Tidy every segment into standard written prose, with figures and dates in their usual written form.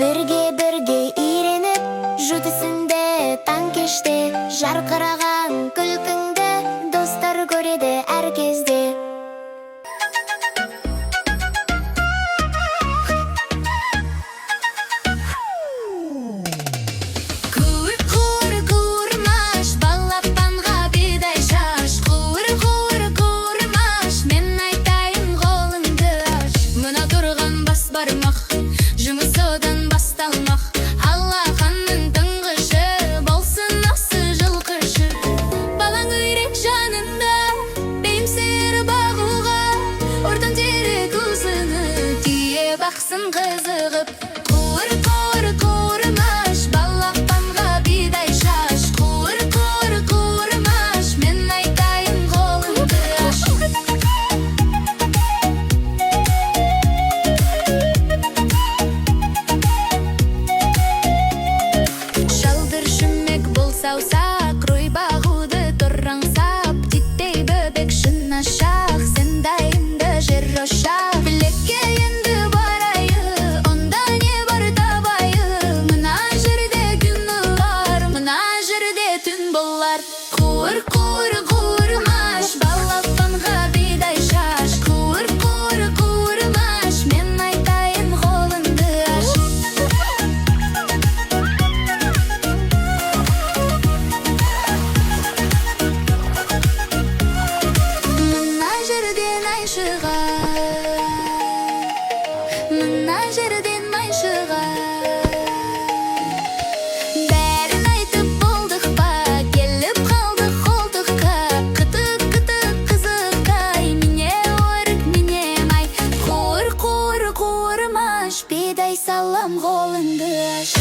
Бірге үйреніп, жұт үстінде таң кеште, жарқыраған күлкіңді достар көреді әр кезде. Жұмысыдан басталмақ, Аллаханның тұңғышы, болсын осы жылқышы. Балаң үйрек жанында, бейімсер бағуға, ортан терек ұзыны, түйе бақсын қызығып. Қуыр-қуыр-қуырмаш, балапанға бидай шаш. Қуыр-қуыр-қуырмаш, мен айтайын қолыңды аш. Саусақ, рой бағуды тұраңсап, титтей бөбек шын ашақ, сен дайынды жер ошақ. Білекке енді барайы, онда не бар табайы, мына жерде күн бар, мына жерде түн болар. Қуыр-қуыр-қуырмаш, балапанға бидай шаш. Қуыр-қуыр-қуырмаш, мен айтайын қолыңды аш. Мына жерден май шығар. Бәрін айтып болдық па, келіп қалдық қолтыққа. Қытық-қытық қызықай, мене өрік, мене май. Қуыр-қуыр-қуырмаш, бидай салам қолыңды аш.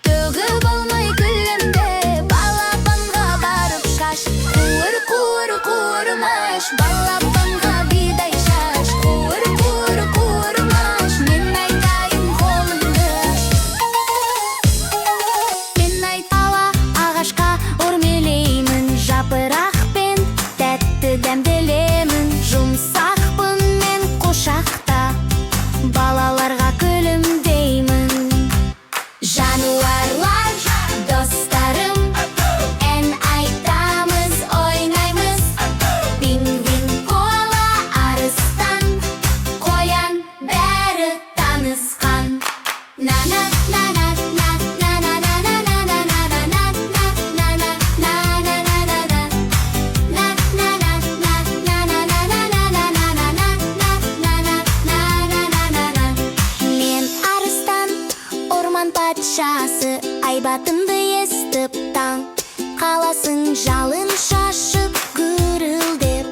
Төгіп алмай күлімді, балапанға барып шаш. Қуыр-қуыр-қуырмаш, балапанға бидай шаш. Қуыр-қуыр-қуырмаш, мен айтайын қолыңды аш. Мен айтала ағашқа өрмелеймін, жапырақпен тәтті дәмделемін. Жұмсақпын мен қошақта, балаларға күлімдеймін. Жануарлар достарым, ән айтамыз, ойнаймыз. Пингвин, коала, арыстан, қоян, бәрі танысқан. Мен арыстан, орман патшасы, айбатымды естіп таң қаласың, жалын шашып гүрілдеп,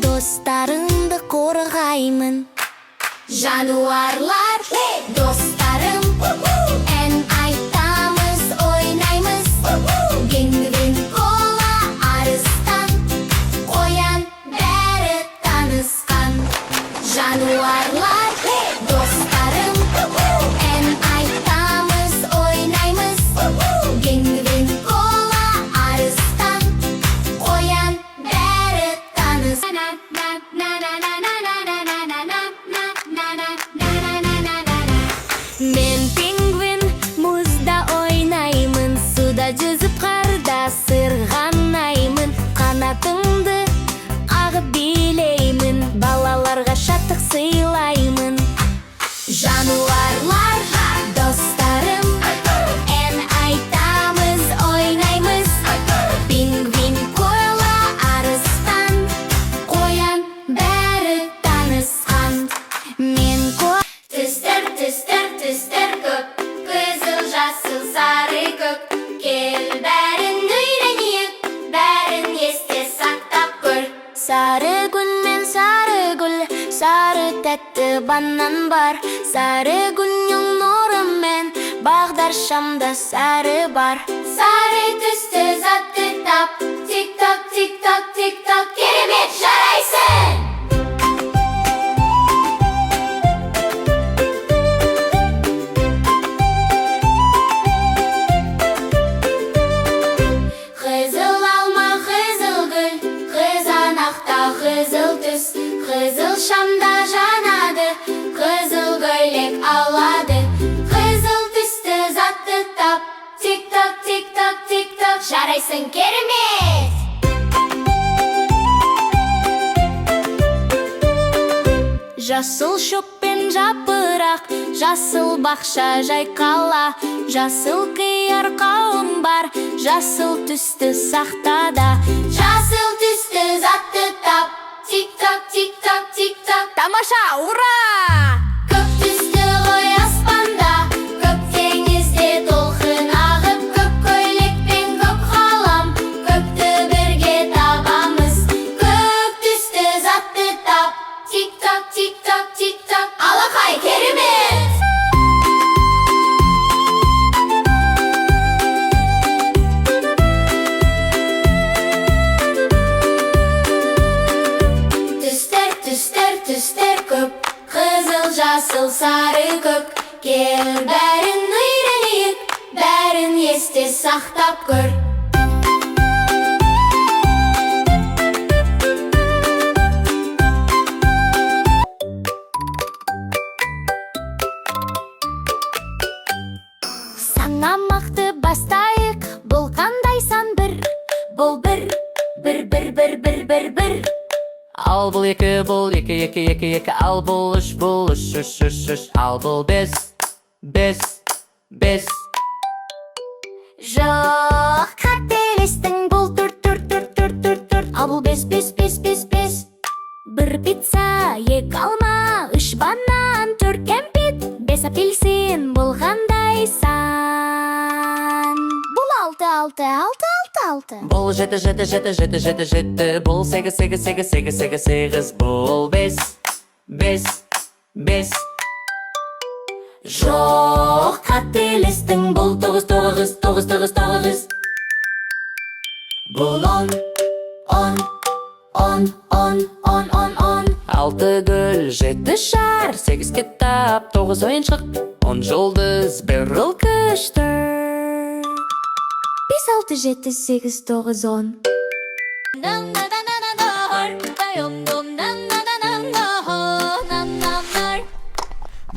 достарымды қорғаймын. Жануарлар достарым, ән айтамыз, ойнаймыз. Пингвин, коала, арыстан, қоян, бәрі танысқан. Жануарлар достарым, ән айтамыз, ойнаймыз. Пингвин, коала, арыстан, қоян, бәрі танысқан. Мен пингвин, мұзда ойнаймын, суда жүзіп қарда сырғанаймын. Қанатымды ағып билеймін, балаларға шаттық сыйлаймын. Жануарлар достарым, ән айтамыз, ойнаймыз. Пингвин, коала, арыстан, қоян, бәрі танысқан. Мен түстер, түстер, түстер көп, қызыл, жасыл, сары, көк. Кел, бәрін үйренейік, бәрін есте сақтап көр. Сары гүл мен сары гүл, сары тәтті банан бар. Сары гүлнің нұрымен бағдаршамда сары бар. Сары түсті затты тап, тик-ток, тик-ток, тик-ток, керемет жарайсың. Қызыл алма, қызыл гүл, қызанақта қызыл түс, қызыл шамда жанады. ойнайсың керемет. Жасыл шөппен жапырақ, жасыл бақша жайқала, жасыл қияр қауым бар, жасыл түсті сақтада. Жасыл түсті затты тап, тик-так, тик-так, тик-так. Тамаша, ура! Көк түсті ғой аспанда, көк теңізде толқын ағып, көк көйлек пен көк қалам, көкті бірге табамыз. Көк түсті затты тап, тик-так, тик-так, тик-так. Алақай керемет! Түстер, түстер, түстер көп, қызыл, жасыл, сары, көк. Кел бәрін үйренейік, бәрін есте сақтап көр. Санамақты бастайық, бұл қандай сан бір? Бұл бір. Ал бұл екі, екі. Ал бұл үш, үш. Ал бұл бес. Жоқ, қателестің, бұл төрт. Ал бұл бес. Бір пицца, екі алма, үш банан, төрт кәмпит, бес апельсин, бұл қандай сан? Бұл алты. Бұл жеті, бұл сегіз, бұл бес. Жоқ, қателестің, бұл тоғыз. Бұл он. Алты гүл, жеті шар, сегіз кітап, тоғыз ойыншық, 10 жұлдыз, бір ылғыштыр. 5, 6, 7, 8, 9, 10.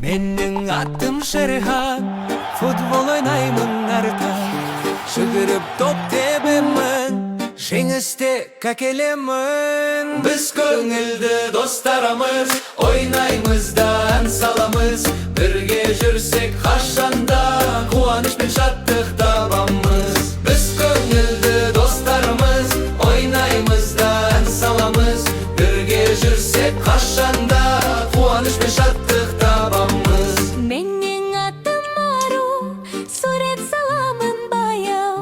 Менің атым Шерхан, футбол ойнаймын әртаң. Жүгіріп топ тебемін, жеңісте әкелемін. Біз көңілді достарымыз, ойнаймыз да ән саламыз. Бірге жүрсек қашанда, қуаныш пен шаттық табамыз. Біз көңілді достарымыз, ойнаймыз да ән саламыз. Бірге жүрсек қашанда, қуаныш пен шаттық табамыз. Менің атым Ару, сурет саламын баяу.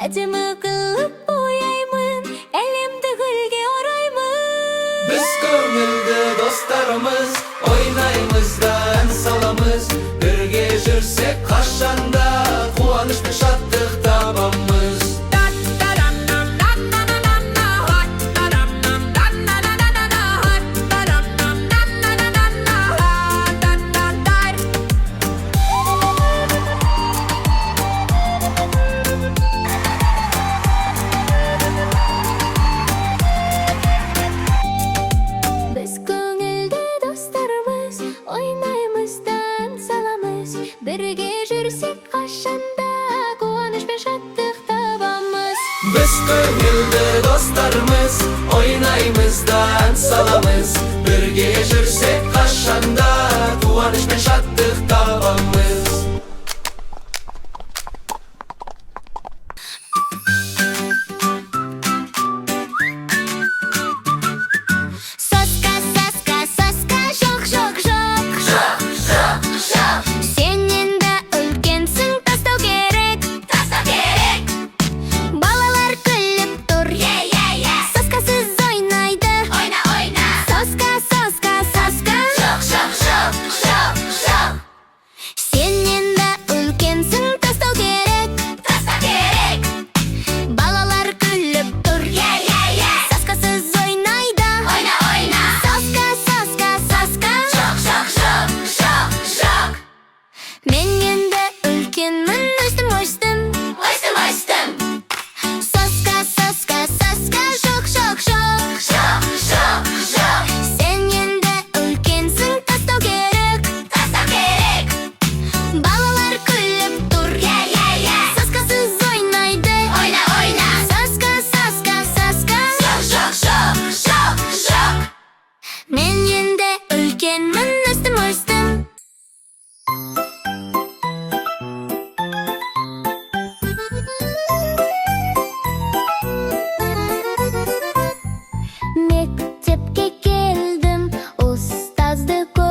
Әдемі қылып бояймын, әлемді гүлге ораймын. Біз көңілді достарымыз, ойнаймыз да ән саламыз. Бірге жүрсек қашанда, қуаныш пен шаттық табамыз. Біз көңілді достарымыз, ойнаймыз да ән саламыз. Бірге жүрсек қашанда, қуаныш пен шаттық табамыз. Біз көңілді достарымыз, ойнаймыз да ән саламыз. Бірге жүрсек қашанда, қуаныш пен шаттық табамыз. Соска, жоқ. Сен енді үлкенсің, тастау керек. Балалар күліп тұр, соскасыз ойнайды. Соска, жазды